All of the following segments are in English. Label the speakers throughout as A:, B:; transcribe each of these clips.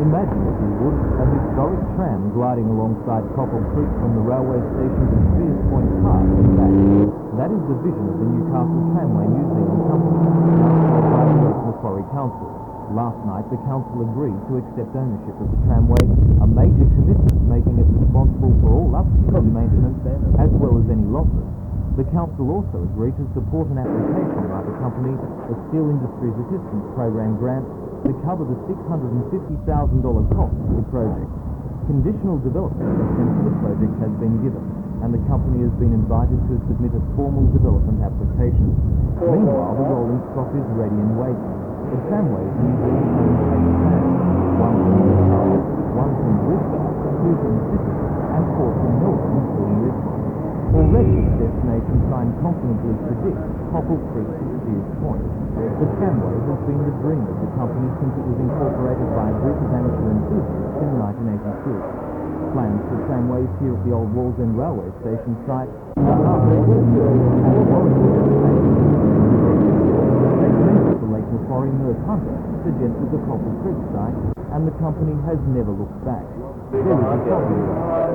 A: Imagine, if you would, a historic tram gliding alongside Cockle Creek from the railway station to Spears Point Park and back. That is the vision of the Newcastle Tramway Museum Company, now led by the West Macquarie Council. Last night, the council agreed to accept ownership of the tramway, a major commitment making it responsible for all upkeep and maintenance, as well as any losses. The council also agreed to support an application by the company, a Steel Industries Assistance Program grant, to cover the $650,000 cost of the project. Conditional development consent for the project has been given, and the company has been invited to submit a formal development application. Meanwhile, the rolling stock is ready and waiting. The tramways museum owns 8 trams, 1 from Newcastle, 1 from Brisbane, 2 from Sydney, and 4 from Melbourne, including Richmond. Already, the destination sign confidently predicts Cockle Creek to Spears Point. The tramway has been the dream of the company since it was incorporated by a group of amateur enthusiasts in 1982. Plans for tramways here at the old Wallsend Railway Station site are halfway completed, and the the Lake Macquarie Merv Hunter suggested the Cockle Creek site, and the company has never looked back. There is a problem,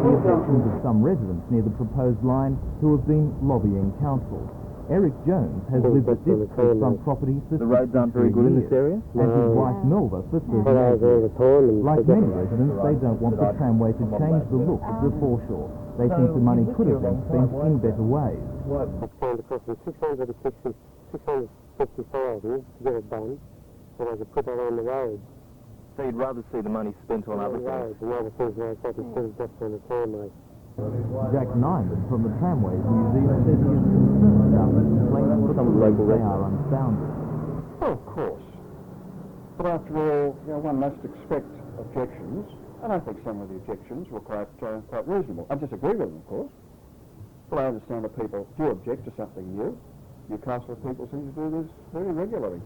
A: the objections of some residents near the proposed line who have been lobbying council. Eric Jones has lived at this front property for 63 years. The roads aren't very good in this area? And his wife Melva for 30 years. Like many residents, they don't want the tramway to change the look of the foreshore. They think the money could have been spent in better ways.
B: It's going to cost them $650,000 to get it done, so they could put that on the road.
A: So you'd rather see the money spent on other things?
B: And other things like that instead of just on the tramway.
A: Jack Nyman from the Tramways Museum says he is concerned about the complaints but believes they are unfounded.
C: Oh, of course. But after all, one must expect objections, and I think some of the objections were quite reasonable. I disagree with them, of course, but I understand that people do object to something new. Newcastle people seem to do this very regularly.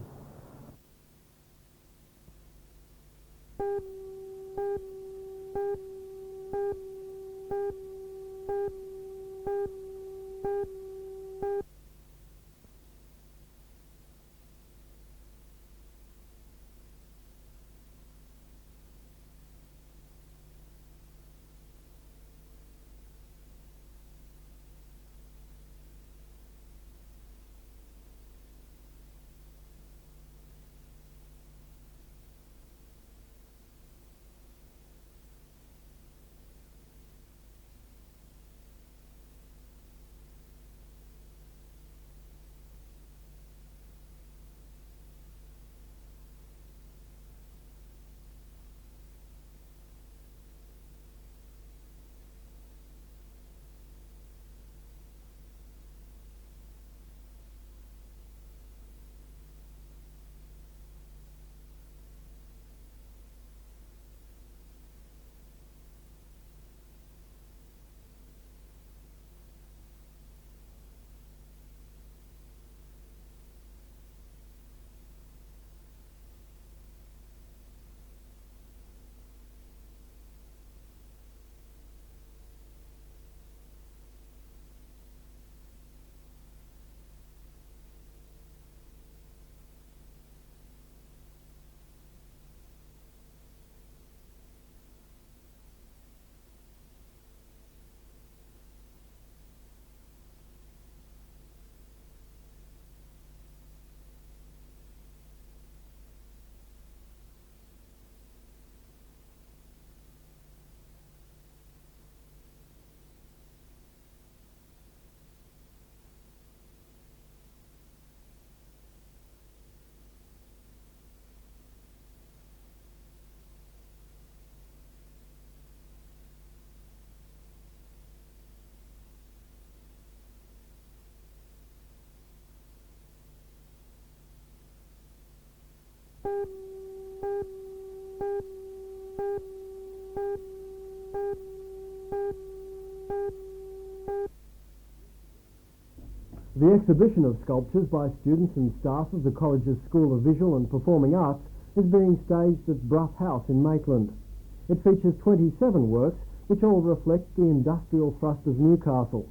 D: The exhibition of sculptures by students and staff of the college's School of Visual and Performing Arts is being staged at Brough House in Maitland. It features 27 works which all reflect the industrial thrust of Newcastle.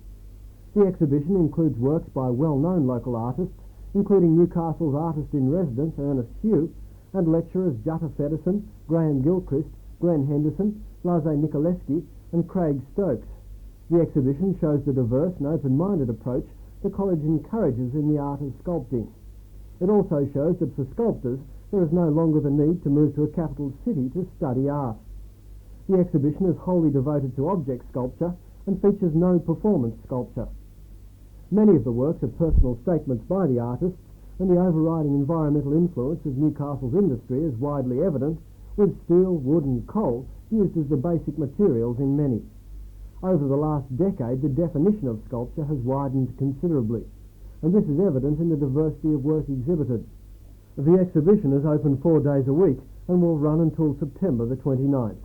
D: The exhibition includes works by well-known local artists, including Newcastle's artist-in-residence Ernest Hugh and lecturers Jutta Fedderson, Graham Gilchrist Glenn Henderson, Lasse Nikolewski and Craig Stokes. The exhibition shows the diverse and open-minded approach the college encourages in the art of sculpting. It also shows that for sculptors there is no longer the need to move to a capital city to study art. The exhibition is wholly devoted to object sculpture and features no performance sculpture. Many of the works are personal statements by the artists, and the overriding environmental influence of Newcastle's industry is widely evident, with steel, wood and coal used as the basic materials in many. Over the last decade, the definition of sculpture has widened considerably, and this is evident in the diversity of work exhibited. The exhibition is open 4 days a week and will run until September the 29th.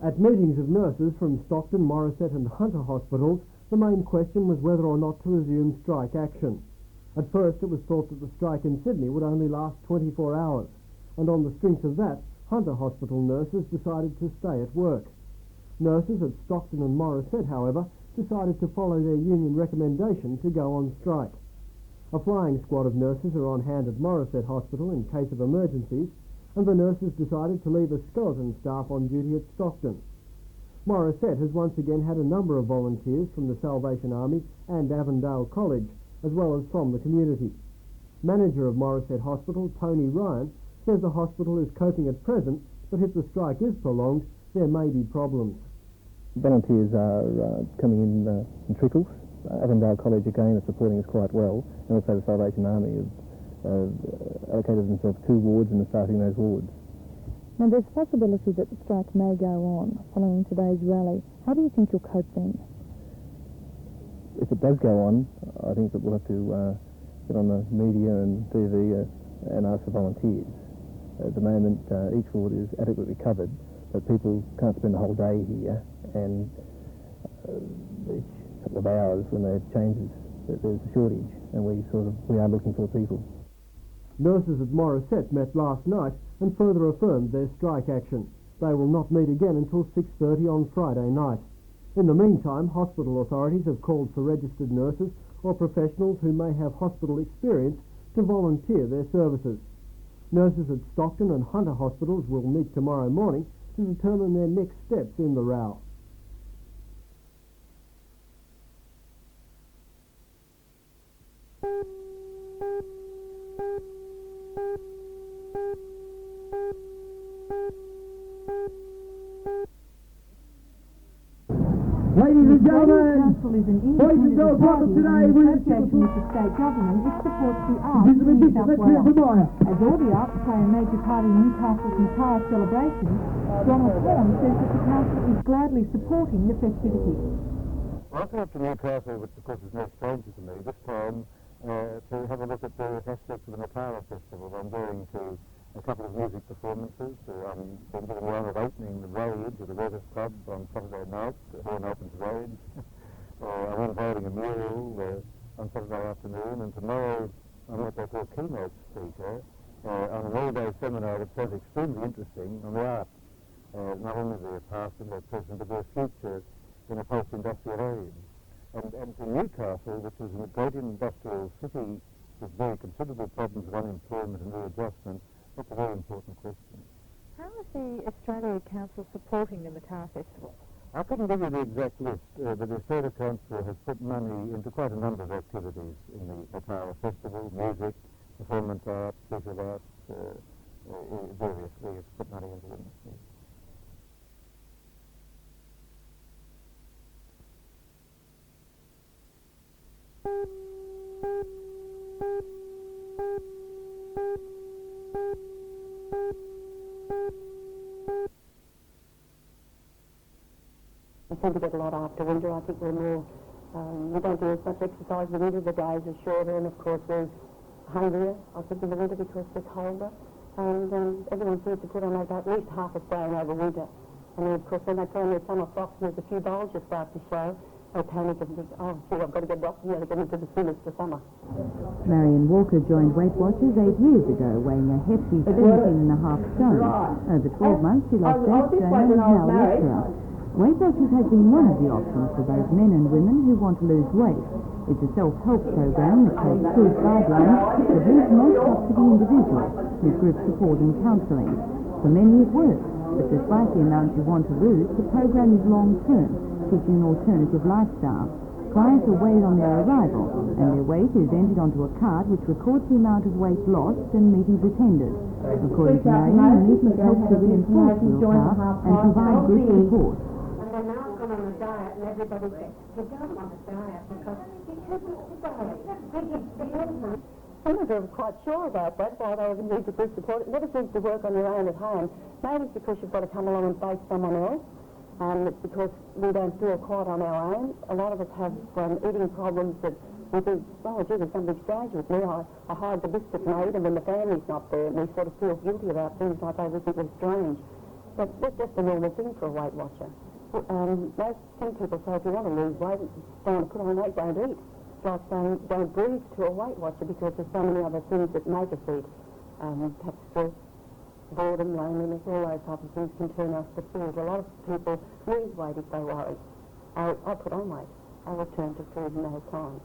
D: At meetings of nurses from Stockton, Morisset and Hunter hospitals, the main question was whether or not to resume strike action. At first it was thought that the strike in Sydney would only last 24 hours, and on the strength of that, Hunter hospital nurses decided to stay at work. Nurses at Stockton and Morisset, however, decided to follow their union recommendation to go on strike. A flying squad of nurses are on hand at Morisset Hospital in case of emergencies, and the nurses decided to leave a skeleton staff on duty at Stockton. Morisset has once again had a number of volunteers from the Salvation Army and Avondale College, as well as from the community. Manager of Morisset Hospital, Tony Ryan, says the hospital is coping at present, but if the strike is prolonged, there may be problems.
E: Volunteers are coming in trickles. Avondale College again are supporting us quite well, and also the Salvation Army have allocated themselves 2 wards and are starting those wards.
F: Now there's a possibility that the strike may go on following today's rally. How do you think you'll cope then?
E: If it does go on, I think that we'll have to get on the media and TV and ask for volunteers. At the moment, each ward is adequately covered, but people can't spend the whole day here, and each couple of hours when there changes, there's a shortage, and we are looking for people.
D: Nurses at Morisset met last night and further affirmed their strike action. They will not meet again until 6:30 on Friday night. In the meantime, hospital authorities have called for registered nurses or professionals who may have hospital experience to volunteer their services. Nurses at Stockton and Hunter hospitals will meet tomorrow morning to determine their next steps in the row.
G: Ladies and gentlemen,
F: Council is an
G: boys and girls, welcome today.
F: in association with the state government, which supports the arts in New South Wales. As all the arts play a major part in Newcastle's entire celebration, Donald Horn says that the council is gladly supporting the festivities.
B: Well, I came up to Newcastle, which of course is no stranger to me, this time to have a look at various aspects of the Natara Festival. I'm going to a couple of music performances. I'm been given the honour of opening the Rage at the Weathers Club on Saturday night. Horn opens Rage. I'm unveiling a mural on Saturday afternoon, and tomorrow I'm what they call keynote speaker on an all-day seminar that sounds extremely interesting on the arts, not only their past and their present, but their future in a post-industrial age. And for Newcastle, which is a great industrial city with very considerable problems of unemployment and readjustment, that's a very important question.
F: How is the Australia Council supporting the Natara Festival?
B: I couldn't give you the exact list, but the Australia Council has put money into quite a number of activities in the Natara Festival: music, performance arts, visual arts, various. We have put money into them.
H: We seem to get a lot after winter. I think we're more, we don't do as much exercise in the winter. The days are shorter, and of course we're hungrier, I think, in the winter because we're colder. And everyone seems to put on about at least half a stone over winter. And then, of course, when they put on their summer frocks and there's a few bulges start to show, they panic and think, oh, gee, I've got to get off here to get into the sinister summer.
I: Marion Walker joined Weight Watchers 8 years ago, weighing a hefty 17.5 stone. Over 12 months, she lost 8 stone and is now a lecturer. Weight Watchers has been one of the options for both men and women who want to lose weight. It's a self-help program that takes food guidelines that leaves most up to the individual, with group support and counselling. For many it works, but despite the amount you want to lose, the program is long-term, teaching an alternative lifestyle. Clients are weighed on their arrival, and their weight is entered onto a card which records the amount of weight lost and meetings attended. According to Marion, the movement helps to reinforce willpower and provide group support.
H: They're now gone on a diet, and everybody says, you don't want a diet because you can't eat the diet. Some of them are quite sure about that, why they need the group support. It never seems to work on your own at home. Maybe it's because you've got to come along and face someone else. It's because we don't do it quite on our own. A lot of us have eating problems that we think, oh, gee, there's something strange with me. I hide the biscuits and I eat them when the family's not there, and we sort of feel guilty about things like they would think are strange. But that's just a normal thing for a Weight Watcher. Some people say if you want to lose weight, don't put on weight, don't eat. It's like saying don't breathe to a Weight Watcher because there's so many other things that make us eat. Perhaps stress, boredom, loneliness, all those types of things can turn us to food. A lot of people lose weight if they worry. I put on weight. I return to food in those times.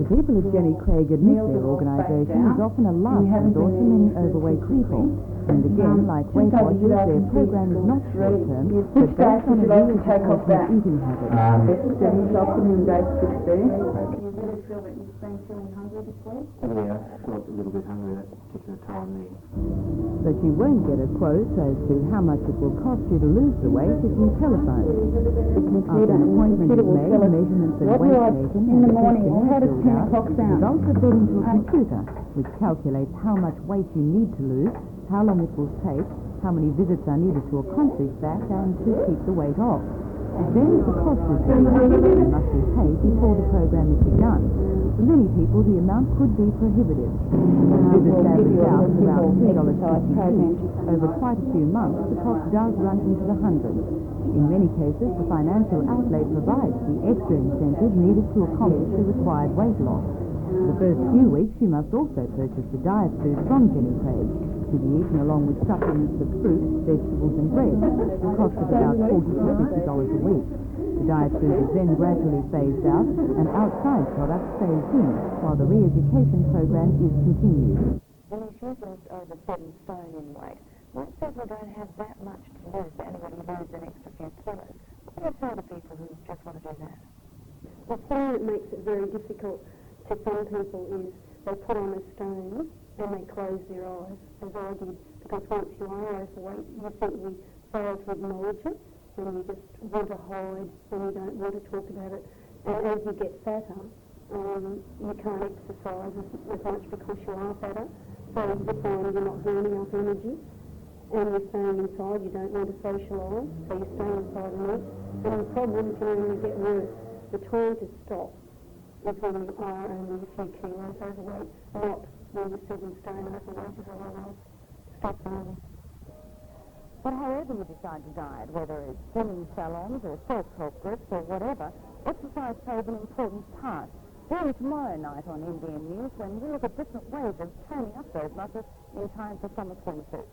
I: The people of Jenny Craig admit their organisation is often a last resort to many overweight people. And again, like Weight Watchers, their program is not short-term, but based on a re-education of eating habits.
H: Afternoon, day 16. You really feel that you've been feeling hungry this week?
B: Yeah, I felt a little bit hungry at that particular time there.
I: But you won't get a quote as to how much it will cost you to lose the weight if you telephone. After an appointment is made, measurements and weight taken and the testing is filled out, the results are fed into a computer which calculates how much weight you need to lose, how long it will take, how many visits are needed to accomplish that, and to keep the weight off. Then the cost is determined and must be paid before the program is begun. For many people, the amount could be prohibitive. Visits average out at around $3.50 each. Over quite a few months, the cost does run into the hundreds. In many cases, the financial outlay provides the extra incentive needed to accomplish the required weight loss. For the first few weeks, you must also purchase the diet food from Jenny Craig, to be eaten along with supplements of fruit, vegetables and bread, the cost of about $40 to $50 a week. The diet food is then gradually phased out and outside products phased in, while the re-education program is continued.
J: When you're just over 7 stone in weight, most people don't have that much to lose to anybody who loses an extra few kilos. What do you say to people who just want to do that?
H: The thing that makes it very difficult to some people is they put on a stone and they close their eyes, as I did, because once you are overweight, you think we fail to acknowledge it, and you just want to hide, and you don't want to talk about it. And as you get fatter, you can't exercise as much because you are fatter, so you find you're not burning up energy, and you're staying inside, you don't want to socialise, so you stay inside and eat, and the problem can only get worse. The time to stop is when you are only a few kilos overweight, not when you're 7 stone overweight as otherwise. Stop early.
J: But however you decide to diet, whether it's slimming salons or self-help groups or whatever, exercise plays an important part. Join me tomorrow night on NBN News when we look at different ways of training up those muscles in time for summer swimsuits.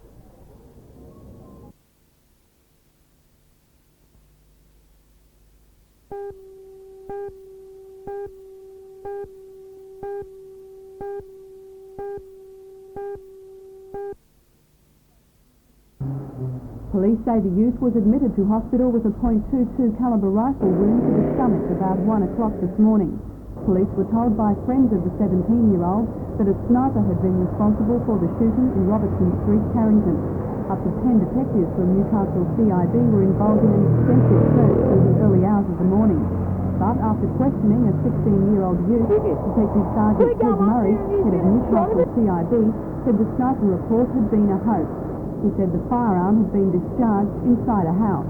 I: Police say the youth was admitted to hospital with a .22 calibre rifle wound to the stomach about 1 o'clock this morning. Police were told by friends of the 17-year-old that a sniper had been responsible for the shooting in Robertson Street, Carrington. Up to 10 detectives from Newcastle CIB were involved in an extensive search through the early hours of the morning. But after questioning a 16-year-old youth, Detective Sergeant Ted Murray, head of Newcastle CIB, said the sniper report had been a hoax. He said the firearm had been discharged inside a house.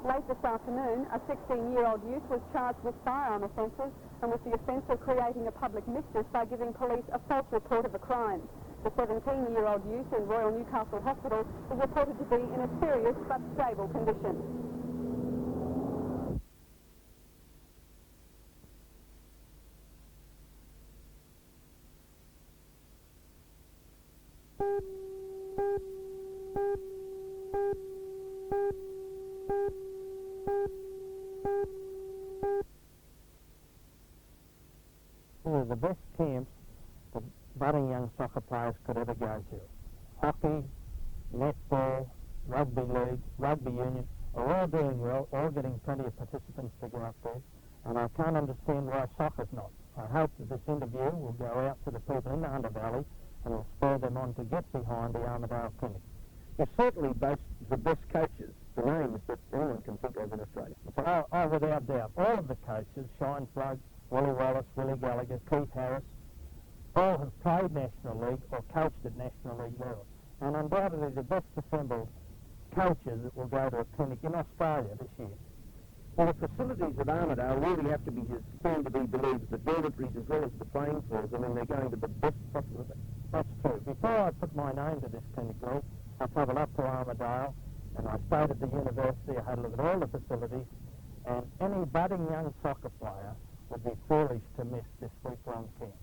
K: Late this afternoon, a 16-year-old youth was charged with firearm offences and with the offence of creating a public mischief by giving police a false report of a crime. The 17-year-old youth in Royal Newcastle Hospital is reported to be in a serious but stable condition.
L: One of the best camps that budding young soccer players could ever go to. Hockey, netball, rugby league, rugby union are all doing well, all getting plenty of participants to go up there, and I can't understand why soccer's not. I hope that this interview will go out to the people in the Hunter Valley and will spur them on to get behind the Armidale Clinic.
M: You certainly boast the best coaches, the names that anyone can think of in Australia.
L: Oh, without doubt. All of the coaches, Shine Plug, Willie Wallace, Willie Gallagher, Keith Harris, all have played National League or coached at National League level. And undoubtedly the best assembled coaches that will go to a clinic in Australia this year.
M: Well, the facilities at Armidale really have to be soon to be believed, the dormitories as well as the playing floors. I mean, they're going to the best possible.
L: That's true. Before I put my name to this clinic, Lee, I travelled up to Armidale and I stayed at the university. I had a look at all the facilities, and any budding young soccer player would be foolish to miss this week-long camp.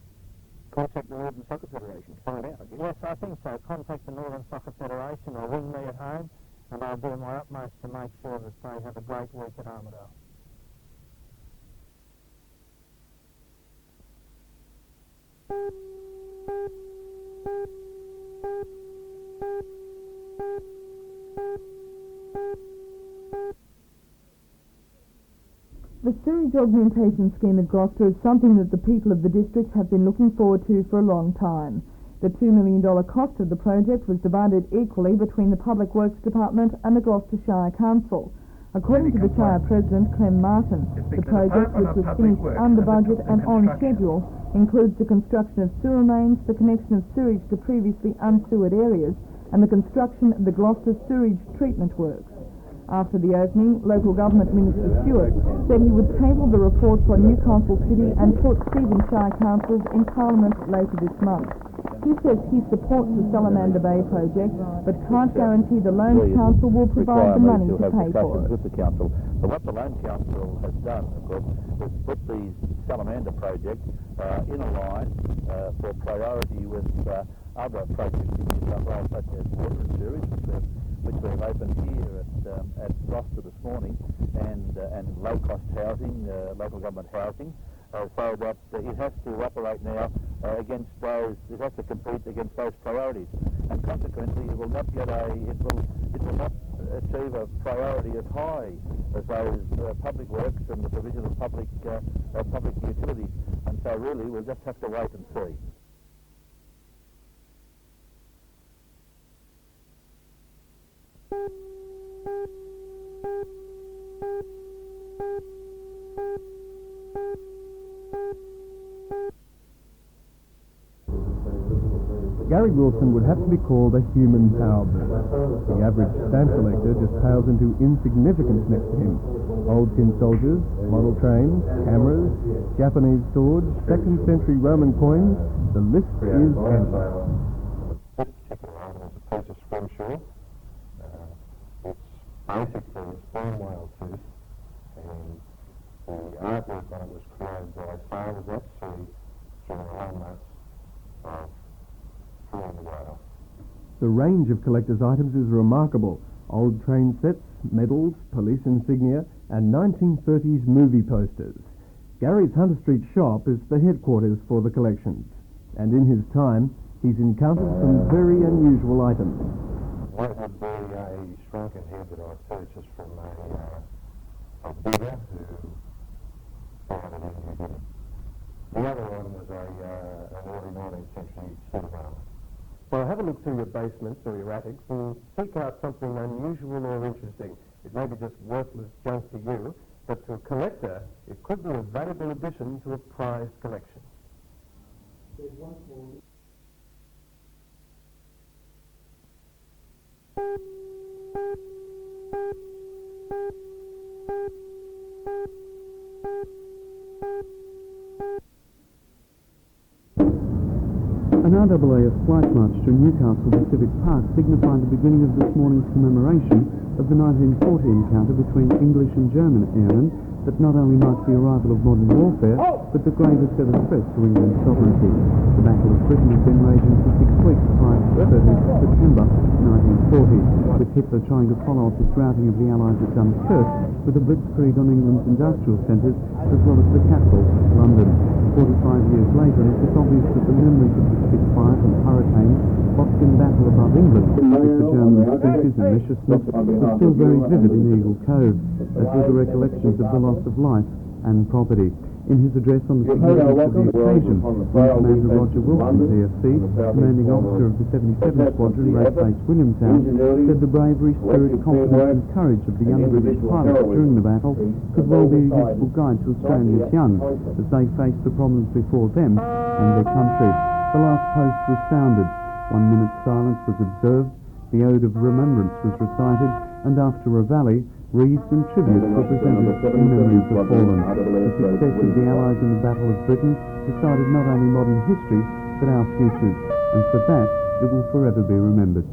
M: Contact the Northern Soccer Federation to find out, I guess.
L: Yes, I think so. Contact the Northern Soccer Federation or ring me at home, and I'll do my utmost to make sure that they have a great week at Armidale.
N: The sewage augmentation scheme at Gloucester is something that the people of the district have been looking forward to for a long time. The $2 million cost of the project was divided equally between the Public Works Department and the Gloucester Shire Council. According to the Shire President, Clem Martin, the project, which was finished under budget and on schedule, includes the construction of sewer mains, the connection of sewage to previously unsewered areas, and the construction of the Gloucester Sewage Treatment Works. After the opening, Local Government Minister Stewart said he would table the reports on Newcastle City and Port Stephen Shire Councils in Parliament later this month. He says he supports the Salamander Bay project, but can't guarantee the Loan Council will provide the money to pay for it.
O: With the council. But what the Loan Council has done, of course, is put the Salamander project in a line for priority with other projects in New South Wales, such as water and sewage, which we've opened here at Gloucester this morning, and low-cost housing, local government housing, so that it has to operate now against those. It has to compete against those priorities, and consequently, it will not get it will not achieve a priority as high as those public works and the provision of public utilities. And so, really, we'll just have to wait and see.
P: Gary Wilson would have to be called a human power bird. The average stamp collector just pales into insignificance next to him. Old tin soldiers, model trains, cameras, Japanese swords, 2nd century Roman coins, the list is endless.
B: This particular item is a piece of scrimshaw. It's basically a sperm whale tooth, and the artwork on it was created by sailors at sea during the long months of killing the whale.
P: The range of collector's items is remarkable. Old train sets, medals, police insignia, and 1930s movie posters. Gary's Hunter Street shop is the headquarters for the collections, and in his time, he's encountered some very unusual items.
B: One would be a shrunken head that I purchased from a bidder who found it in New Zealand. The other one was an early 19th century suit of armour.
Q: Well, have a look through your basements or your attics and seek out something unusual or interesting. It may be just worthless junk to you, but to a collector, it could be a valuable addition to a prized collection.
R: There's one more.
D: An
S: RAAF flight march to Newcastle Pacific Park signified the beginning of this morning's commemoration of the 1940 encounter between English and German airmen that not only marked the arrival of modern warfare, but the gravest ever threat to England's sovereignty. The Battle of Britain had been raging for 6 weeks prior to the 30th of September 1940, with Hitler trying to follow up his routing of the Allies at Dunkirk with a blitzkrieg on England's industrial centres, as well as the capital, London. 45 years later, it's obvious that the memories of the Spitfires and Hurricanes lost in battle above England, with the German speeches and viciousness, were still very vivid in Eagle Cove, as were the recollections of the loss of life and property. In his address on the significance of the occasion, Commander Roger Wilson, DFC, commanding officer of the 77th Squadron, Race Base Williamstown, said the bravery, spirit, confidence and courage of the young British pilots during the battle could well be a useful guide to Australia's young as they faced the problems before them and their country. The last post was sounded, 1 minute's silence was observed, the Ode of Remembrance was recited, and after a volley, wreaths and tributes were presented in memory of the fallen. The success of the Allies in the Battle of Britain decided not only modern history, but our futures, and for that it will forever be remembered.